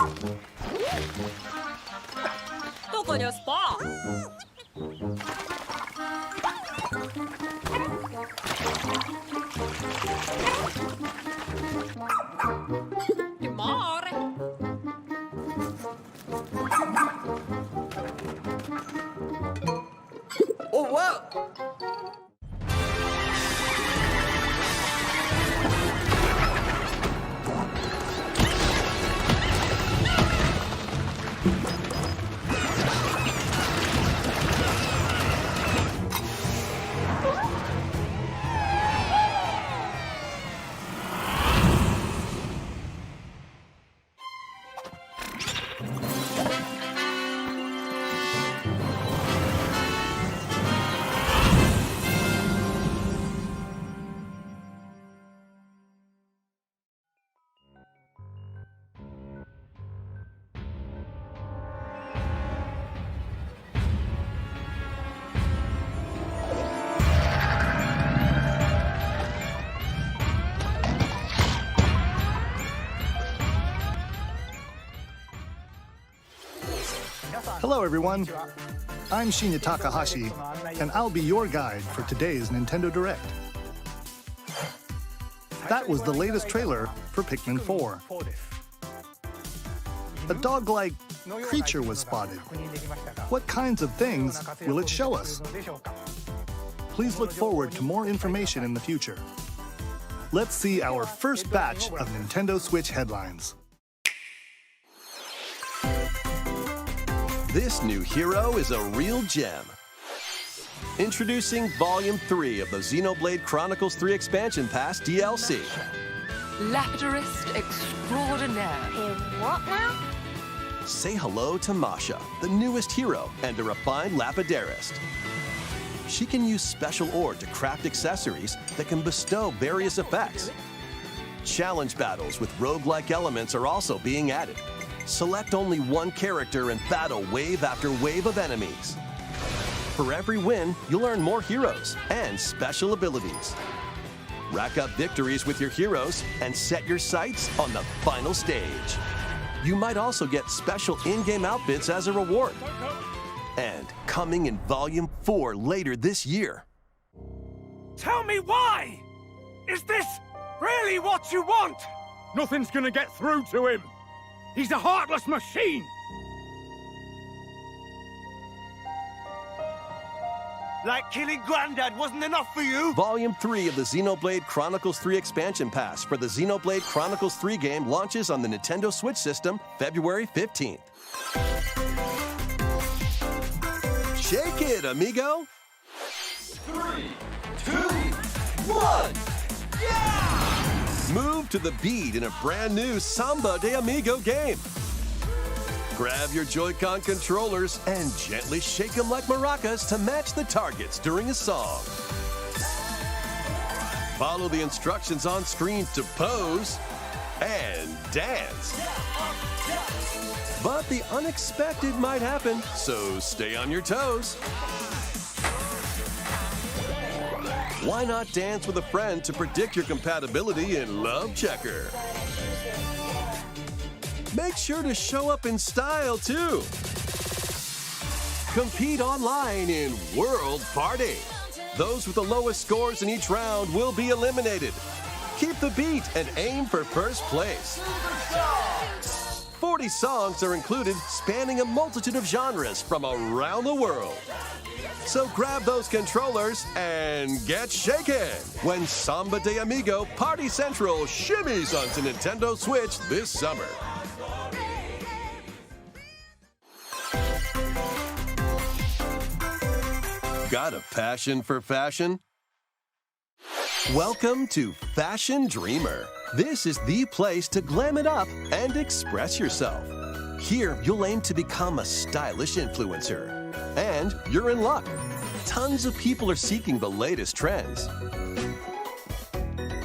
To koniec spa. Timore. Oh, wow! Hello everyone, I'm Shinya Takahashi, and I'll be your guide for today's Nintendo Direct. That was the latest trailer for Pikmin 4. A dog-like creature was spotted. What kinds of things will it show us? Please look forward to more information in the future. Let's see our first batch of Nintendo Switch headlines. This new hero is a real gem. Introducing Volume 3 of the Xenoblade Chronicles 3 Expansion Pass DLC. Lapidurist extraordinaire. What now? Say hello to Masha, the newest hero and a refined lapidarist. She can use special ore to craft accessories that can bestow various effects. Challenge battles with roguelike elements are also being added. Select only one character and battle wave after wave of enemies. For every win, you'll earn more heroes and special abilities. Rack up victories with your heroes and set your sights on the final stage. You might also get special in-game outfits as a reward. And coming in Volume 4 later this year. Tell me why! Is this really what you want? Nothing's gonna get through to him. He's a heartless machine! Like killing Granddad wasn't enough for you? Volume 3 of the Xenoblade Chronicles 3 Expansion Pass for the Xenoblade Chronicles 3 game launches on the Nintendo Switch system February 15th. Shake it, amigo! 3, 2, 1, yeah! Move to the beat in a brand new Samba de Amigo game. Grab your Joy-Con controllers and gently shake them like maracas to match the targets during a song. Follow the instructions on screen to pose and dance. But the unexpected might happen, so stay on your toes. Why not dance with a friend to predict your compatibility in Love Checker? Make sure to show up in style, too. Compete online in World Party. Those with the lowest scores in each round will be eliminated. Keep the beat and aim for first place. 40 songs are included, spanning a multitude of genres from around the world. So grab those controllers and get shaken when Samba de Amigo Party Central shimmies onto Nintendo Switch this summer. Got a passion for fashion? Welcome to Fashion Dreamer. This is the place to glam it up and express yourself. Here, you'll aim to become a stylish influencer. And you're in luck. Tons of people are seeking the latest trends.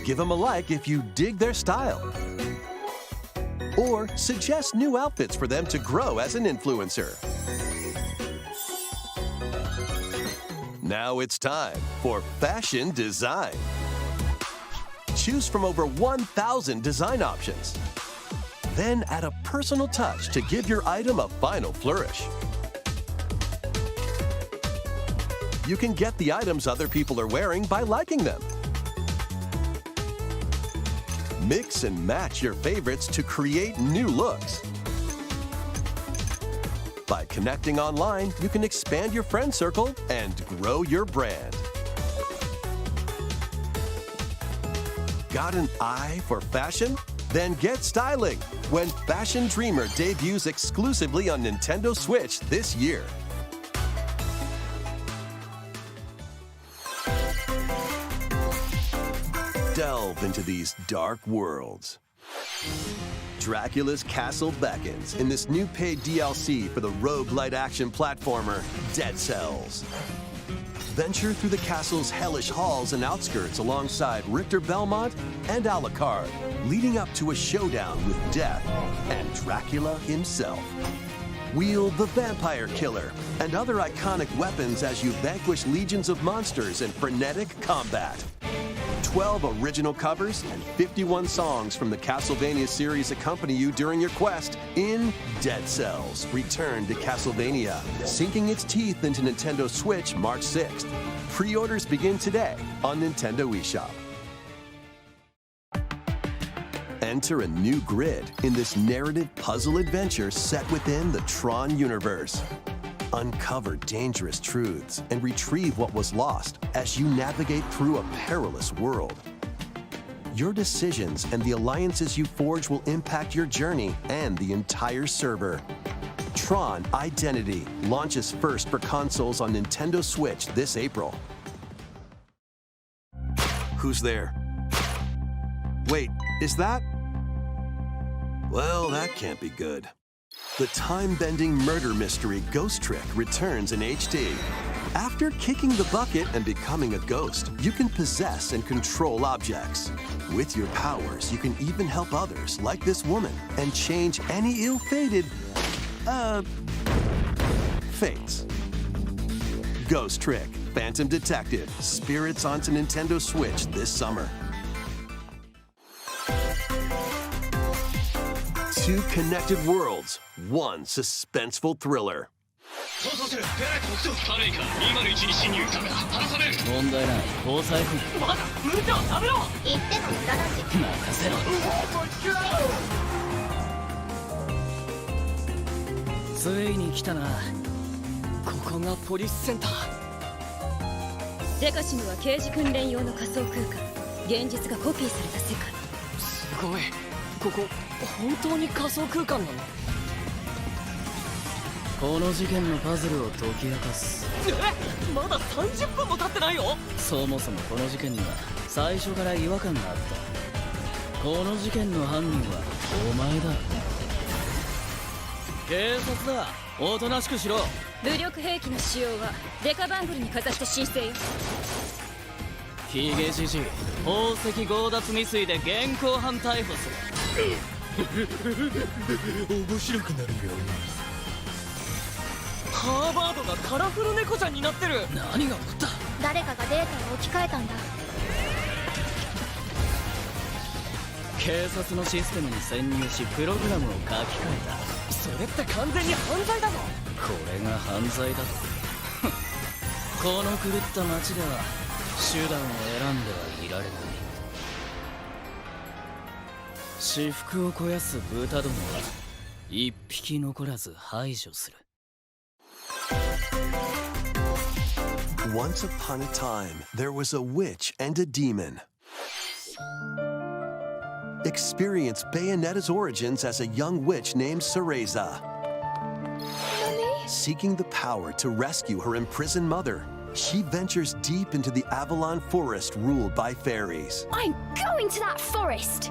Give them a like if you dig their style. Or suggest new outfits for them to grow as an influencer. Now it's time for fashion design. Choose from over 1,000 design options. Then add a personal touch to give your item a final flourish. You can get the items other people are wearing by liking them. Mix and match your favorites to create new looks. By connecting online, you can expand your friend circle and grow your brand. Got an eye for fashion? Then get styling when Fashion Dreamer debuts exclusively on Nintendo Switch this year. Delve into these dark worlds. Dracula's Castle beckons in this new paid DLC for the roguelite action platformer Dead Cells. Venture through the castle's hellish halls and outskirts alongside Richter Belmont and Alucard, leading up to a showdown with Death and Dracula himself. Wield the Vampire Killer and other iconic weapons as you vanquish legions of monsters in frenetic combat. 12 original covers and 51 songs from the Castlevania series accompany you during your quest in Dead Cells: Return to Castlevania, sinking its teeth into Nintendo Switch March 6th. Pre-orders begin today on Nintendo eShop. Enter a new grid in this narrative puzzle adventure set within the Tron universe. Uncover dangerous truths and retrieve what was lost as you navigate through a perilous world. Your decisions and the alliances you forge will impact your journey and the entire server. Tron Identity launches first for consoles on Nintendo Switch this April. Who's there? Wait, is that? Well, that can't be good. The time-bending murder mystery Ghost Trick returns in HD. After kicking the bucket and becoming a ghost, you can possess and control objects. With your powers, you can even help others, like this woman, and change any ill-fated, fates. Ghost Trick, Phantom Detective, Spirits onto Nintendo Switch this summer. Two connected worlds, one suspenseful thriller. 問題ない交際費まだ無茶は食べろ言っても無駄だし任せろついに来たなここがポリスセンターデカシムは刑事訓練用の仮想空間現実がコピーされた世界すごいここ本当に仮想空間なのこの事件のパズルを解き明かすまだ30分も経ってないよそもそもこの事件には最初から違和感があったこの事件の犯人はお前だ警察だおとなしくしろ武力兵器の使用はデカバングルにかざして申請よヒゲじじい宝石強奪未遂で現行犯逮捕する面白くなるよハーバードがカラフル猫ちゃんになってる何が起こった誰かがデータを置き換えたんだ警察のシステムに潜入しプログラムを書き換えたそれって完全に犯罪だぞこれが犯罪だとこの狂った街では手段を選んではいられない私腹を肥やす豚どもは一匹残らず排除する Once upon a time, there was a witch and a demon. Experience Bayonetta's origins as a young witch named Cereza. Seeking the power to rescue her imprisoned mother, she ventures deep into the Avalon forest ruled by fairies. I'm going to that forest!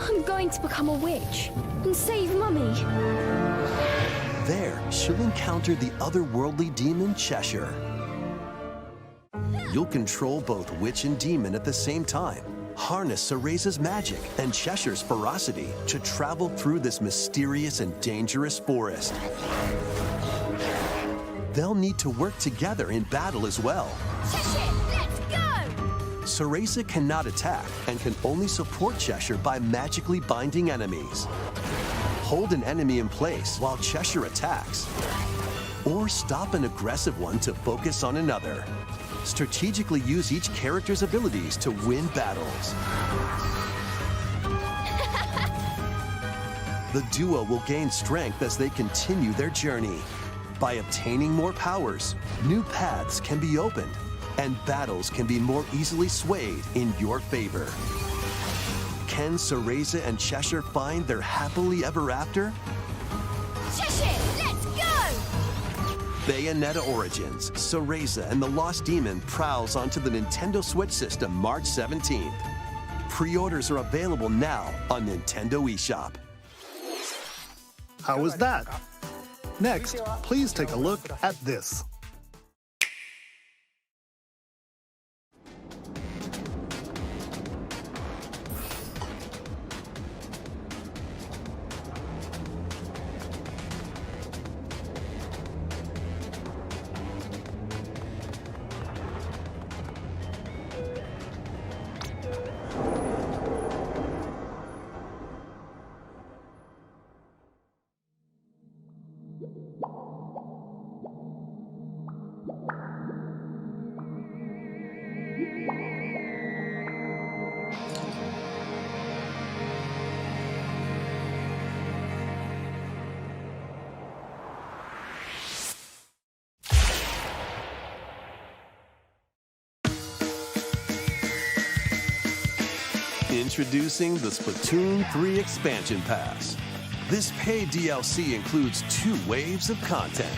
I'm going to become a witch and save Mummy. There, she'll encounter the otherworldly demon Cheshire. You'll control both witch and demon at the same time. Harness Cereza's magic and Cheshire's ferocity to travel through this mysterious and dangerous forest. They'll need to work together in battle as well. Cheshire, let's go! Cereza cannot attack and can only support Cheshire by magically binding enemies. Hold an enemy in place while Cheshire attacks, or stop an aggressive one to focus on another. Strategically use each character's abilities to win battles. The duo will gain strength as they continue their journey. By obtaining more powers, new paths can be opened, and battles can be more easily swayed in your favor. Can Cereza and Cheshire find their happily ever after? Cheshire, let's go! Bayonetta Origins, Cereza and the Lost Demon prowls onto the Nintendo Switch system March 17th. Pre-orders are available now on Nintendo eShop. How was that? Next, please take a look at this. Introducing the Splatoon 3 Expansion Pass. This paid DLC includes 2 waves of content.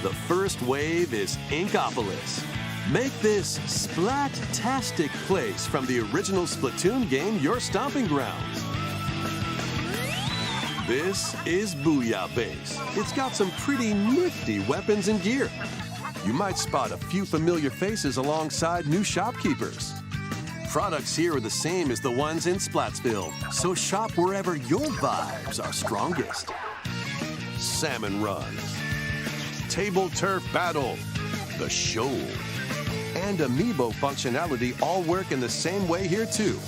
The first wave is Inkopolis. Make this splat-tastic place from the original Splatoon game your stomping grounds. This is Booyah Base. It's got some pretty nifty weapons and gear. You might spot a few familiar faces alongside new shopkeepers. Products here are the same as the ones in Splatsville, so shop wherever your vibes are strongest. Salmon Run, Table Turf Battle, The Shoal, and Amiibo functionality all work in the same way here too.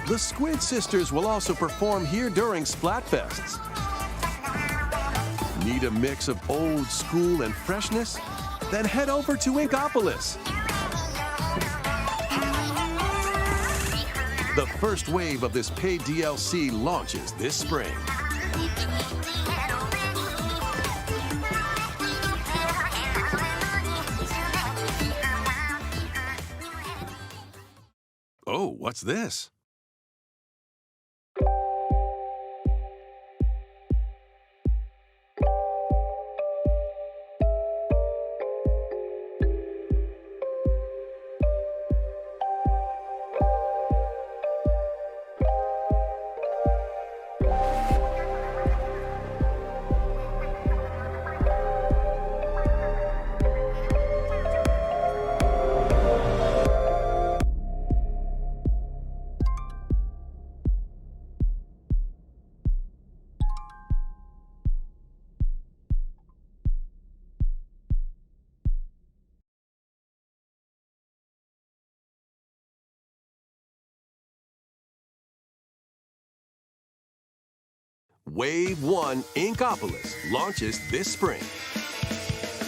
The Squid Sisters will also perform here during Splatfests. Need a mix of old school and freshness? Then head over to Inkopolis. The first wave of this paid DLC launches this spring. Oh, what's this? Wave 1 Inkopolis launches this spring.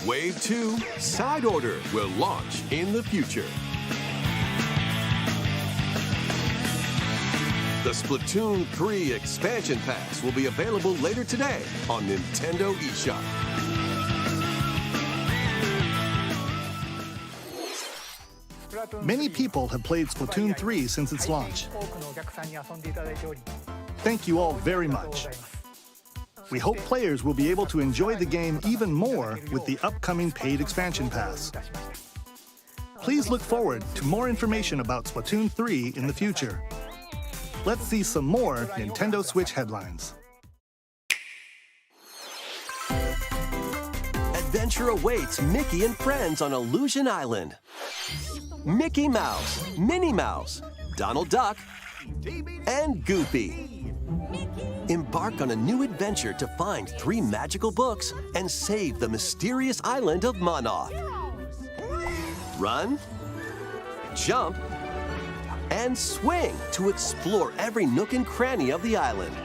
Wave 2 Side Order will launch in the future. The Splatoon 3 Expansion Pass will be available later today on Nintendo eShop. Many people have played Splatoon 3 since its launch. Thank you all very much. We hope players will be able to enjoy the game even more with the upcoming paid expansion pass. Please look forward to more information about Splatoon 3 in the future. Let's see some more Nintendo Switch headlines. Adventure awaits Mickey and friends on Illusion Island. Mickey Mouse, Minnie Mouse, Donald Duck, and Goofy. Mickey! Embark on a new adventure to find 3 magical books and save the mysterious island of Monoth. Run, jump, and swing to explore every nook and cranny of the island.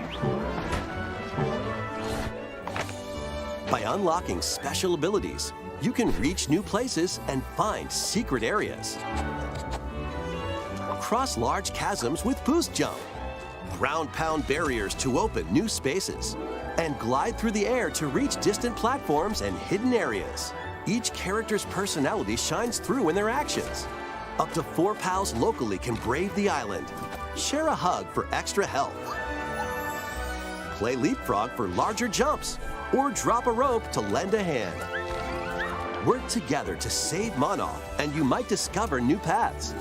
By unlocking special abilities, you can reach new places and find secret areas. Cross large chasms with boost jump. Ground-pound barriers to open new spaces. And glide through the air to reach distant platforms and hidden areas. Each character's personality shines through in their actions. Up to 4 pals locally can brave the island. Share a hug for extra health. Play leapfrog for larger jumps. Or drop a rope to lend a hand. Work together to save Monoth, and you might discover new paths.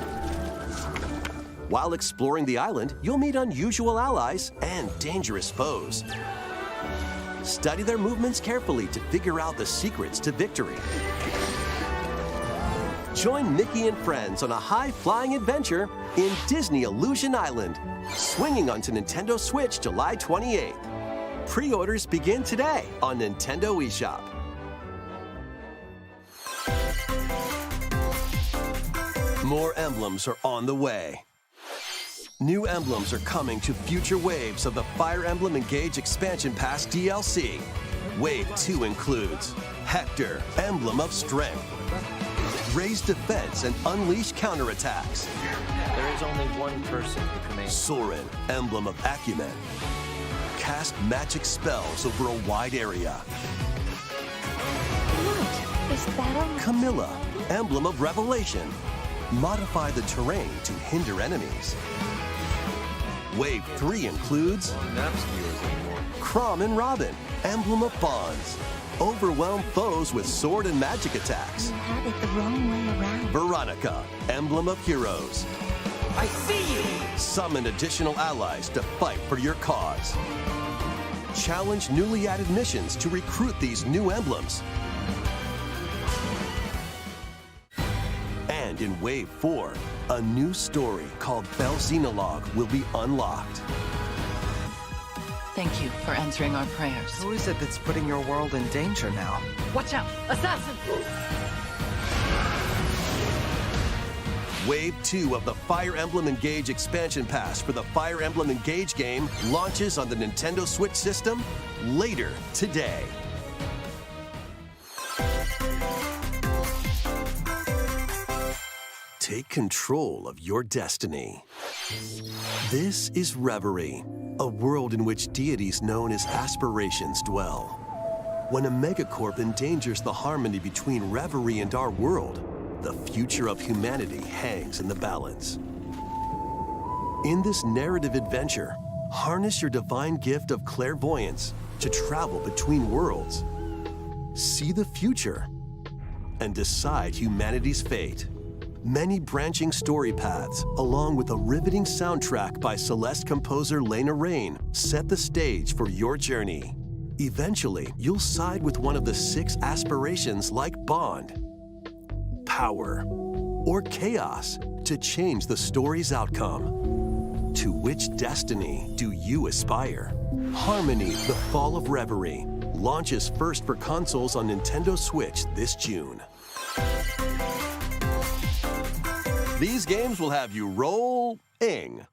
While exploring the island, you'll meet unusual allies and dangerous foes. Study their movements carefully to figure out the secrets to victory. Join Mickey and friends on a high-flying adventure in Disney Illusion Island, swinging onto Nintendo Switch July 28th. Pre-orders begin today on Nintendo eShop. More emblems are on the way. New emblems are coming to future waves of the Fire Emblem Engage Expansion Pass DLC. Wave 2 includes Hector, Emblem of Strength, Raise Defense and Unleash Counterattacks, There is only one person who can make Soren, Emblem of Acumen, cast magic spells over a wide area, What is that on? Camilla, Emblem of Revelation, modify the terrain to hinder enemies. Wave 3 includes not viewers anymore. Chrom and Robin, Emblem of Bonds, overwhelm foes with sword and magic attacks. You have it the wrong way around. Veronica, Emblem of Heroes, I see you! summon additional allies to fight for your cause. Challenge newly added missions to recruit these new emblems. And in Wave 4, a new story called Bell Xenologue will be unlocked. Thank you for answering our prayers. Who is it that's putting your world in danger now? Watch out! Assassin! Wave 2 of the Fire Emblem Engage Expansion Pass for the Fire Emblem Engage game launches on the Nintendo Switch system later today. Take control of your destiny. This is Reverie, a world in which deities known as aspirations dwell. When a megacorp endangers the harmony between Reverie and our world, the future of humanity hangs in the balance. In this narrative adventure, harness your divine gift of clairvoyance to travel between worlds, see the future, and decide humanity's fate. Many branching story paths, along with a riveting soundtrack by Celeste composer Lena Raine, set the stage for your journey. Eventually, you'll side with one of the 6 aspirations like Bond, Power, or Chaos to change the story's outcome. To which destiny do you aspire? Harmony: The Fall of Reverie launches first for consoles on Nintendo Switch this June. These games will have you roll-ing.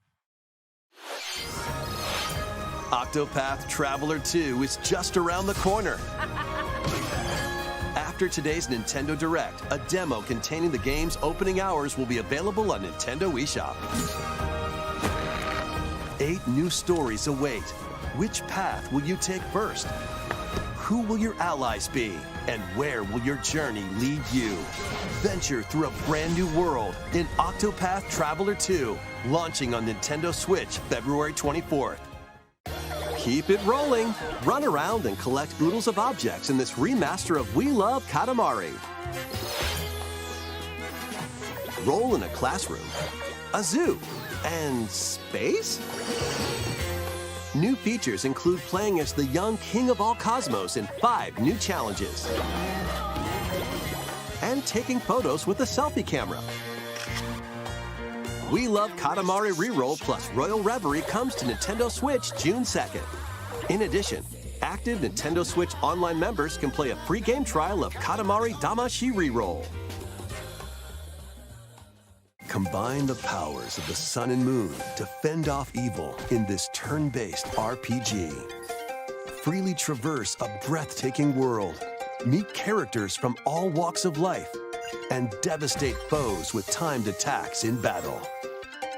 Octopath Traveler 2 is just around the corner. After today's Nintendo Direct, a demo containing the game's opening hours will be available on Nintendo eShop. 8 new stories await. Which path will you take first? Who will your allies be? And where will your journey lead you? Venture through a brand new world in Octopath Traveler 2, launching on Nintendo Switch February 24th. Keep it rolling. Run around and collect oodles of objects in this remaster of We Love Katamari. Roll in a classroom, a zoo, and space? New features include playing as the young king of all cosmos in 5 new challenges. And taking photos with a selfie camera. We Love Katamari Reroll plus Royal Reverie comes to Nintendo Switch June 2nd. In addition, active Nintendo Switch Online members can play a free game trial of Katamari Damacy Reroll. Combine the powers of the sun and moon to fend off evil in this turn-based RPG. Freely traverse a breathtaking world, meet characters from all walks of life, and devastate foes with timed attacks in battle.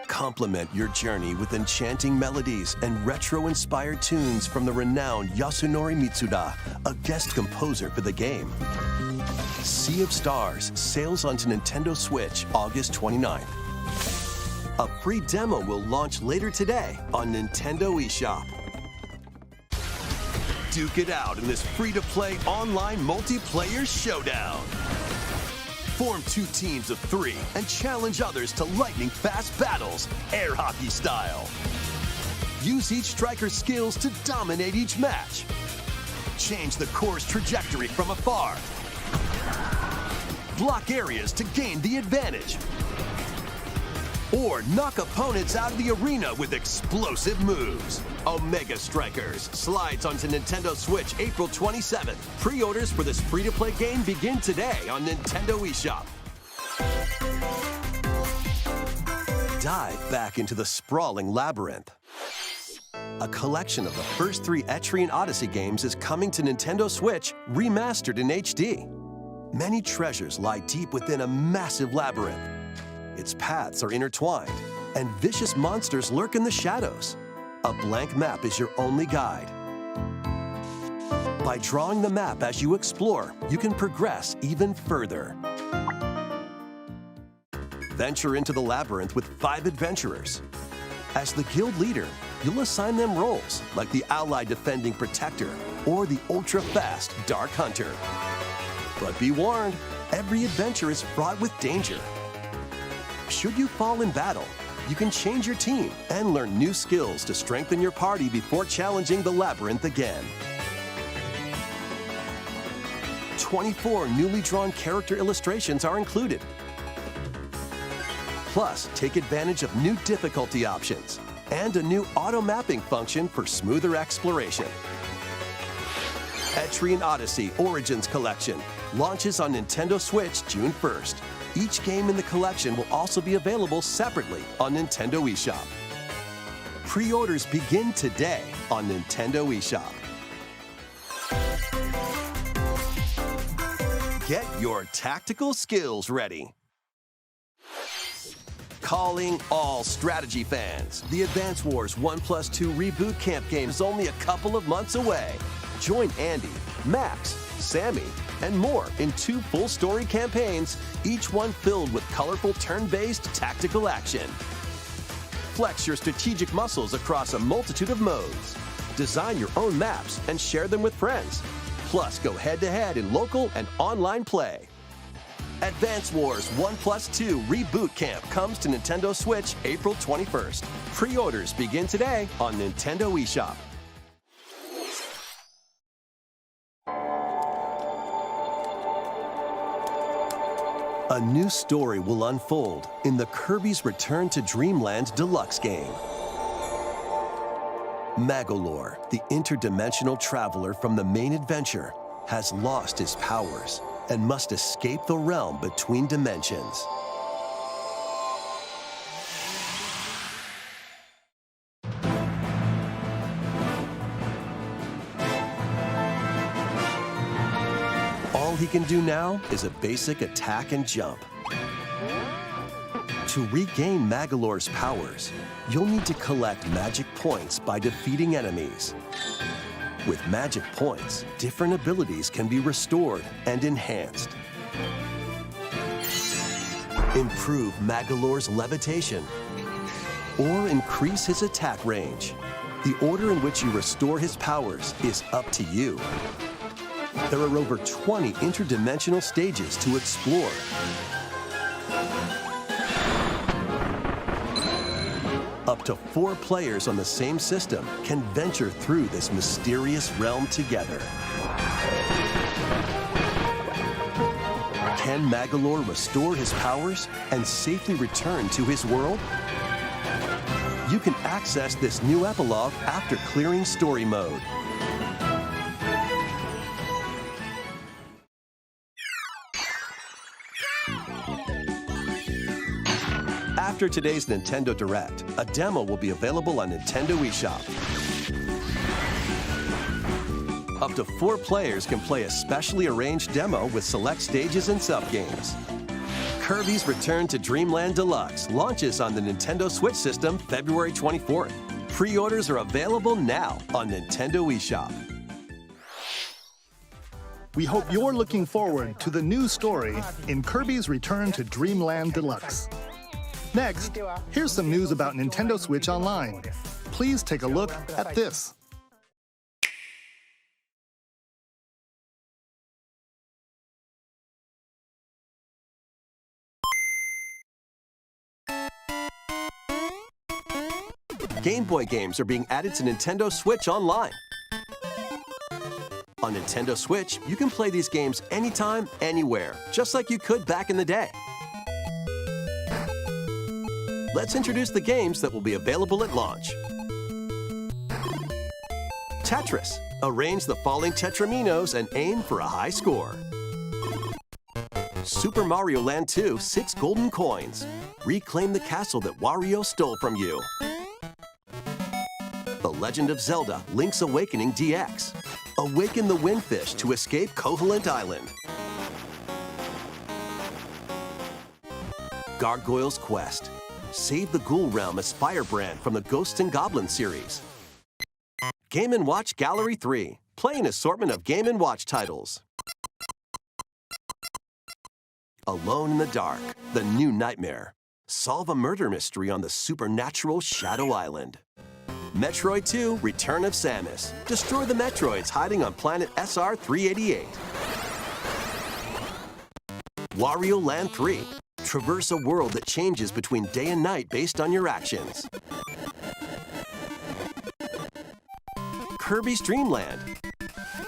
Complement your journey with enchanting melodies and retro-inspired tunes from the renowned Yasunori Mitsuda, a guest composer for the game. Sea of Stars sails onto Nintendo Switch August 29th. A free demo will launch later today on Nintendo eShop. Duke it out in this free-to-play online multiplayer showdown. Form 2 teams of 3 and challenge others to lightning-fast battles, air hockey style. Use each striker's skills to dominate each match. Change the course trajectory from afar. Block areas to gain the advantage. Or knock opponents out of the arena with explosive moves. Omega Strikers slides onto Nintendo Switch April 27th. Pre-orders for this free-to-play game begin today on Nintendo eShop. Dive back into the sprawling labyrinth. A collection of the first 3 Etrian Odyssey games is coming to Nintendo Switch, remastered in HD. Many treasures lie deep within a massive labyrinth. Its paths are intertwined, and vicious monsters lurk in the shadows. A blank map is your only guide. By drawing the map as you explore, you can progress even further. Venture into the labyrinth with 5 adventurers. As the guild leader, you'll assign them roles like the ally defending protector or the ultra-fast dark hunter. But be warned, every adventure is fraught with danger. Should you fall in battle, you can change your team and learn new skills to strengthen your party before challenging the labyrinth again. 24 newly drawn character illustrations are included. Plus, take advantage of new difficulty options and a new auto-mapping function for smoother exploration. Etrian Odyssey Origins Collection launches on Nintendo Switch June 1st. Each game in the collection will also be available separately on Nintendo eShop. Pre-orders begin today on Nintendo eShop. Get your tactical skills ready. Calling all strategy fans. The Advance Wars 1+2 Reboot Camp game is only a couple of months away. Join Andy, Max, Sammy, and more in 2 full story campaigns, each one filled with colorful turn-based tactical action. Flex your strategic muscles across a multitude of modes. Design your own maps and share them with friends. Plus, go head-to-head in local and online play. Advance Wars 1+2 Reboot Camp comes to Nintendo Switch April 21st. Pre-orders begin today on Nintendo eShop. A new story will unfold in the Kirby's Return to Dreamland Deluxe game. Magolor, the interdimensional traveler from the main adventure, has lost his powers and must escape the realm between dimensions. All he can do now is a basic attack and jump. To regain Magolor's powers, you'll need to collect magic points by defeating enemies. With magic points, different abilities can be restored and enhanced. Improve Magolor's levitation or increase his attack range. The order in which you restore his powers is up to you. There are over 20 interdimensional stages to explore. Up to 4 players on the same system can venture through this mysterious realm together. Can Magolor restore his powers and safely return to his world? You can access this new epilogue after clearing story mode. After today's Nintendo Direct, a demo will be available on Nintendo eShop. Up to 4 players can play a specially arranged demo with select stages and sub-games. Kirby's Return to Dreamland Deluxe launches on the Nintendo Switch system February 24th. Pre-orders are available now on Nintendo eShop. We hope you're looking forward to the new story in Kirby's Return to Dreamland Deluxe. Next, here's some news about Nintendo Switch Online. Please take a look at this. Game Boy games are being added to Nintendo Switch Online. On Nintendo Switch, you can play these games anytime, anywhere, just like you could back in the day. Let's introduce the games that will be available at launch. Tetris. Arrange the falling tetraminos and aim for a high score. Super Mario Land 2, 6 golden coins. Reclaim the castle that Wario stole from you. The Legend of Zelda, Link's Awakening DX. Awaken the Windfish to escape Koholint Island. Gargoyle's Quest. Save the Ghoul Realm as Firebrand from the Ghosts and Goblins series. Game & Watch Gallery 3. Play an assortment of Game & Watch titles. Alone in the Dark, The New Nightmare. Solve a murder mystery on the supernatural Shadow Island. Metroid 2, Return of Samus. Destroy the Metroids hiding on planet SR-388. Wario Land 3. Traverse a world that changes between day and night based on your actions. Kirby's Dream Land.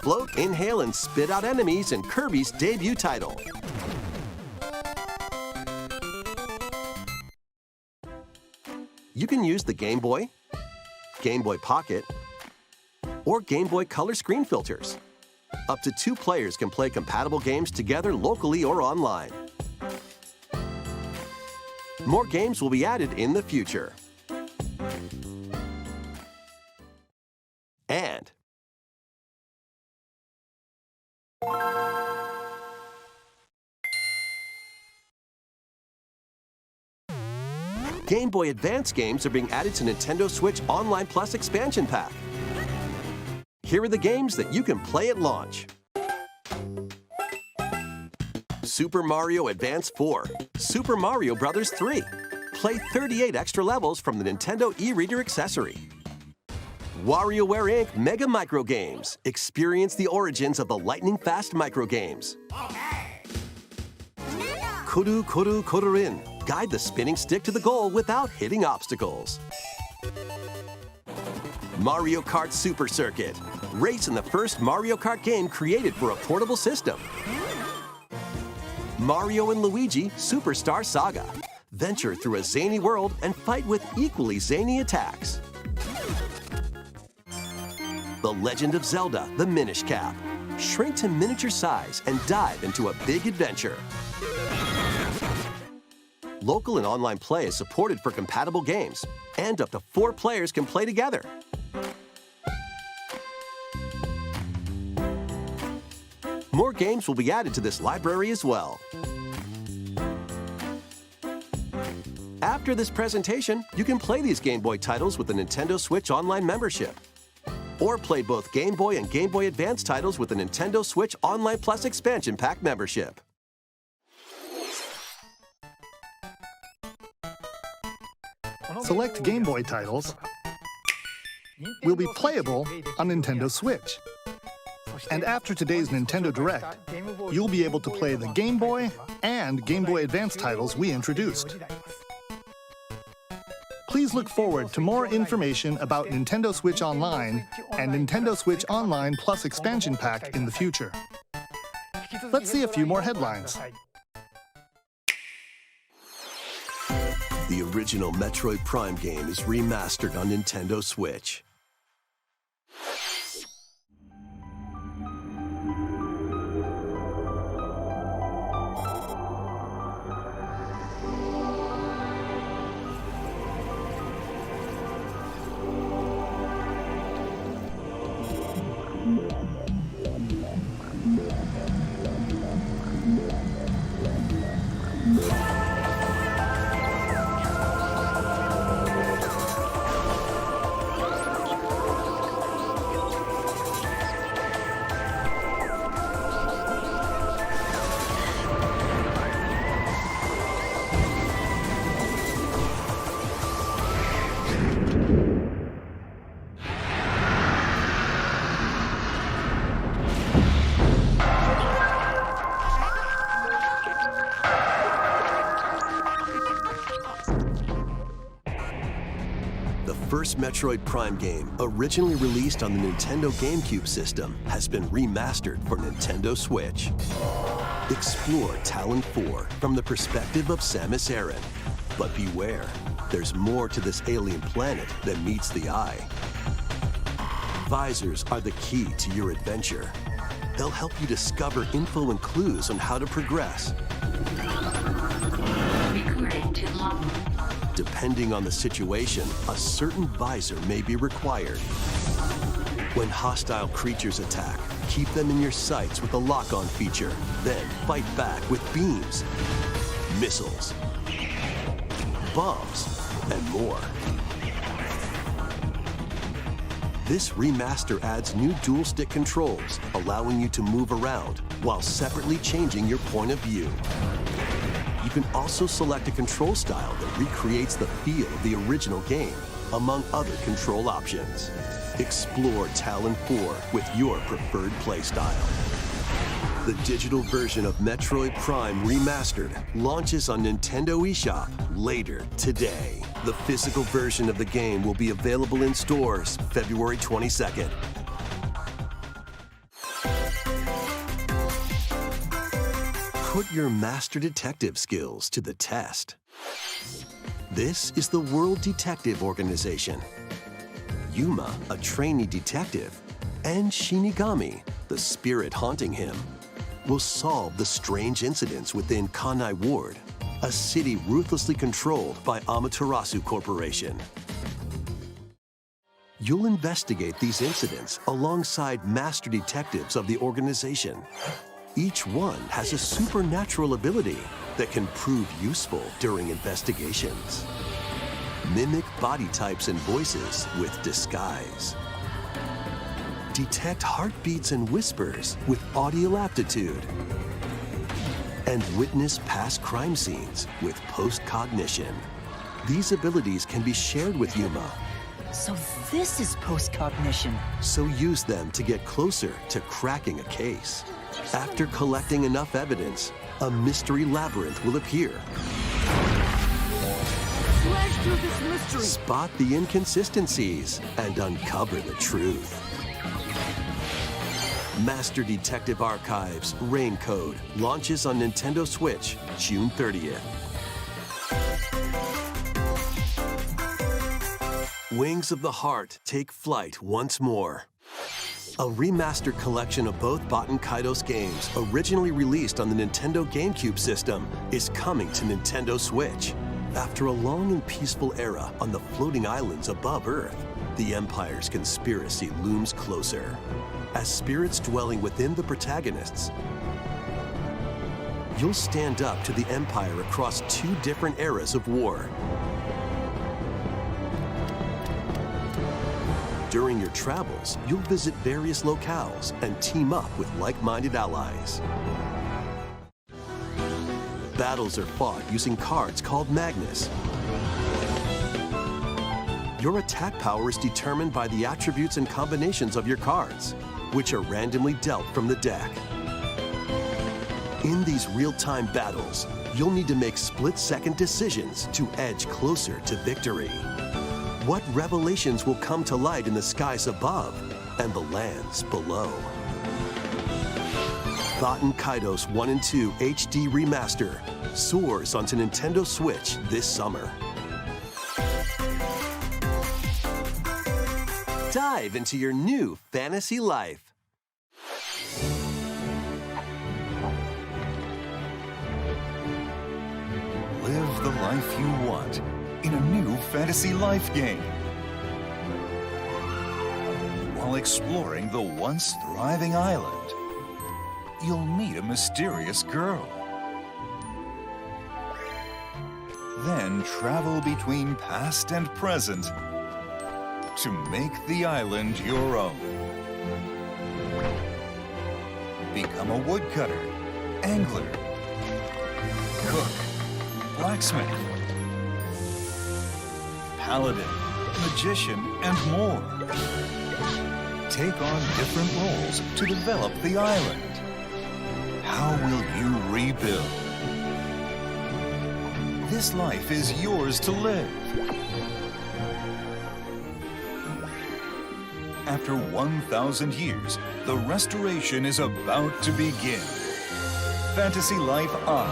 Float, inhale, and spit out enemies in Kirby's debut title. You can use the Game Boy, Game Boy Pocket, or Game Boy Color screen filters. Up to 2 players can play compatible games together locally or online. More games will be added in the future. And Game Boy Advance games are being added to Nintendo Switch Online Plus Expansion Pack. Here are the games that you can play at launch. Super Mario Advance 4, Super Mario Bros. 3. Play 38 extra levels from the Nintendo e-reader accessory. WarioWare Inc. Mega Micro Games. Experience the origins of the lightning-fast micro games. Kuru Kuru Kururin. Guide the spinning stick to the goal without hitting obstacles. Mario Kart Super Circuit. Race in the first Mario Kart game created for a portable system. Mario and Luigi Superstar Saga. Venture through a zany world and fight with equally zany attacks. The Legend of Zelda, The Minish Cap. Shrink to miniature size and dive into a big adventure. Local and online play is supported for compatible games, and up to 4 players can play together. More games will be added to this library as well. After this presentation, you can play these Game Boy titles with the Nintendo Switch Online membership. Or play both Game Boy and Game Boy Advance titles with the Nintendo Switch Online Plus Expansion Pack membership. Select Game Boy titles will be playable on Nintendo Switch. And after today's Nintendo Direct, you'll be able to play the Game Boy and Game Boy Advance titles we introduced. Please look forward to more information about Nintendo Switch Online and Nintendo Switch Online Plus Expansion Pack in the future. Let's see a few more headlines. The original Metroid Prime game is remastered on Nintendo Switch. The first Metroid Prime game, originally released on the Nintendo GameCube system, has been remastered for Nintendo Switch. Explore Talon 4 from the perspective of Samus Aran. But beware, there's more to this alien planet than meets the eye. Visors are the key to your adventure. They'll help you discover info and clues on how to progress. Depending on the situation, a certain visor may be required. When hostile creatures attack, keep them in your sights with a lock-on feature. Then fight back with beams, missiles, bombs, and more. This remaster adds new dual-stick controls, allowing you to move around while separately changing your point of view. You can also select a control style that recreates the feel of the original game, among other control options. Explore Talon 4 with your preferred playstyle. The digital version of Metroid Prime Remastered launches on Nintendo eShop later today. The physical version of the game will be available in stores February 22nd. Put your master detective skills to the test. This is the World Detective Organization. Yuma, a trainee detective, and Shinigami, the spirit haunting him, will solve the strange incidents within Kanai Ward, a city ruthlessly controlled by Amaterasu Corporation. You'll investigate these incidents alongside master detectives of the organization. Each one has a supernatural ability that can prove useful during investigations. Mimic body types and voices with disguise. Detect heartbeats and whispers with audio aptitude. And witness past crime scenes with post-cognition. These abilities can be shared with Yuma. So this is post-cognition. So use them to get closer to cracking a case. After collecting enough evidence, a mystery labyrinth will appear. Slash through this mystery! Spot the inconsistencies and uncover the truth. Master Detective Archives Rain Code launches on Nintendo Switch June 30th. Wings of the Heart take flight once more. A remastered collection of both Baten Kaitos games, originally released on the Nintendo GameCube system, is coming to Nintendo Switch. After a long and peaceful era on the floating islands above Earth, the Empire's conspiracy looms closer. As spirits dwelling within the protagonists, you'll stand up to the Empire across two different eras of war. During your travels, you'll visit various locales and team up with like-minded allies. Battles are fought using cards called Magnus. Your attack power is determined by the attributes and combinations of your cards, which are randomly dealt from the deck. In these real-time battles, you'll need to make split-second decisions to edge closer to victory. What revelations will come to light in the skies above and the lands below? Baten Kaitos 1 and 2 HD Remaster soars onto Nintendo Switch this summer. Dive into your new fantasy life. Live the life you want in a new fantasy life game. While exploring the once thriving island, you'll meet a mysterious girl. Then travel between past and present to make the island your own. Become a woodcutter, angler, cook, blacksmith, paladin, magician, and more. Take on different roles to develop the island. How will you rebuild? This life is yours to live. After 1,000 years, the restoration is about to begin. Fantasy Life I,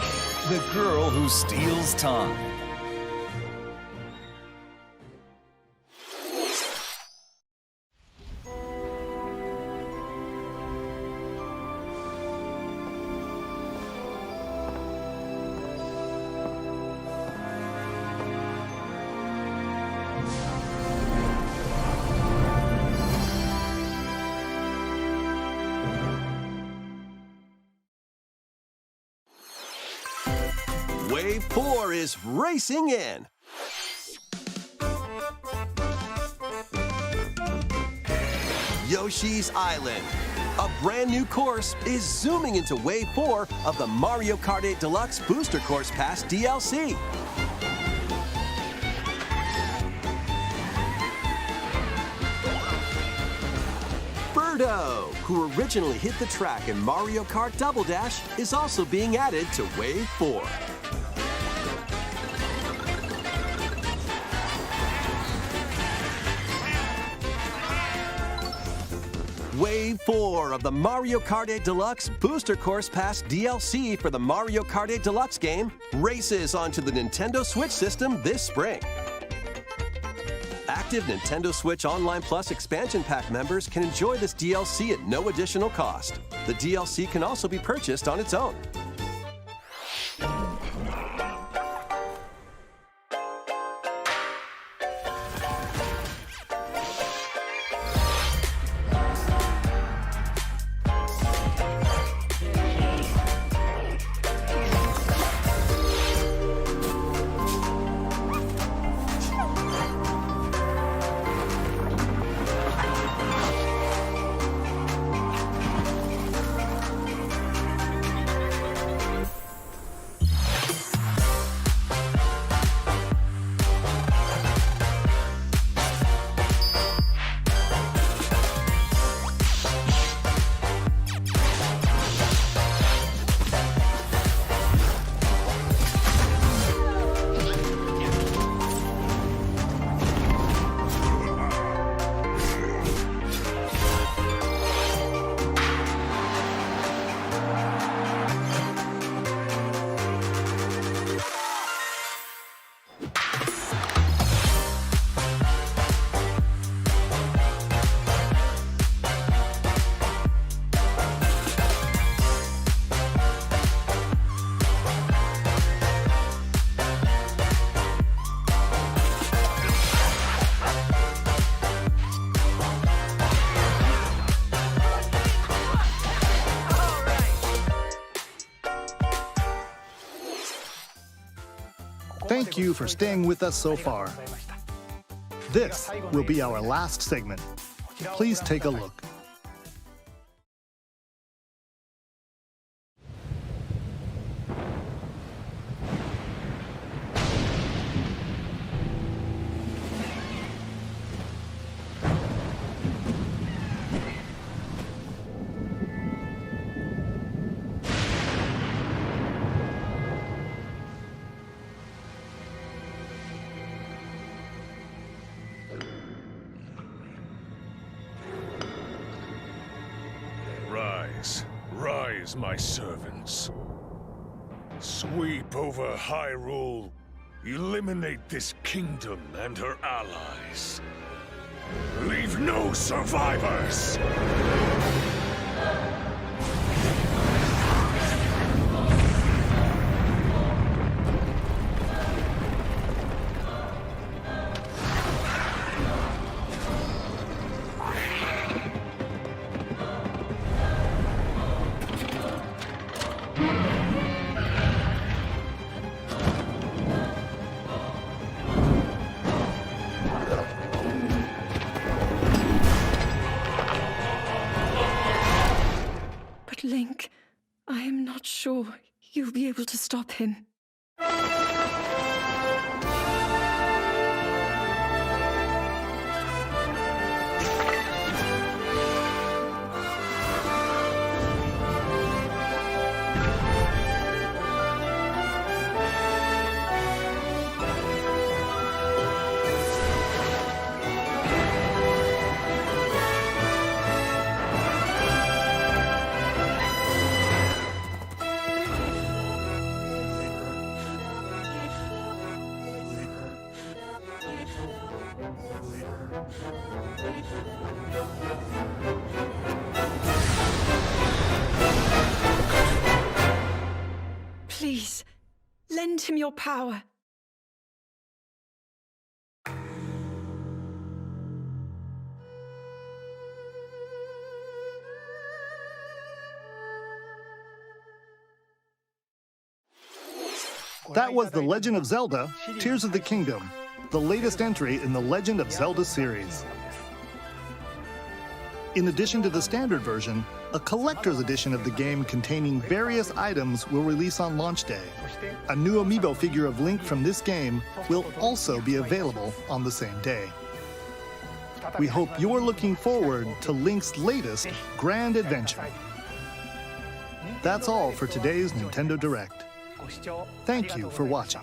the girl who steals time. Wave 4 is racing in. Yoshi's Island. A brand new course is zooming into Wave 4 of the Mario Kart 8 Deluxe Booster Course Pass DLC. Birdo, who originally hit the track in Mario Kart Double Dash, is also being added to Wave 4. Wave 4 of the Mario Kart 8 Deluxe Booster Course Pass DLC for the Mario Kart 8 Deluxe game races onto the Nintendo Switch system this spring. Active Nintendo Switch Online Plus expansion pack members can enjoy this DLC at no additional cost. The DLC can also be purchased on its own. Thank you for staying with us so far. This will be our last segment. Please take a look. Rise, my servants. Sweep over Hyrule. Eliminate this kingdom and her allies. Leave no survivors! But Link, I am not sure you'll be able to stop him. Please, lend him your power. That was The Legend of Zelda: Tears of the Kingdom, the latest entry in the Legend of Zelda series. In addition to the standard version, a collector's edition of the game containing various items will release on launch day. A new amiibo figure of Link from this game will also be available on the same day. We hope you're looking forward to Link's latest grand adventure. That's all for today's Nintendo Direct. Thank you for watching.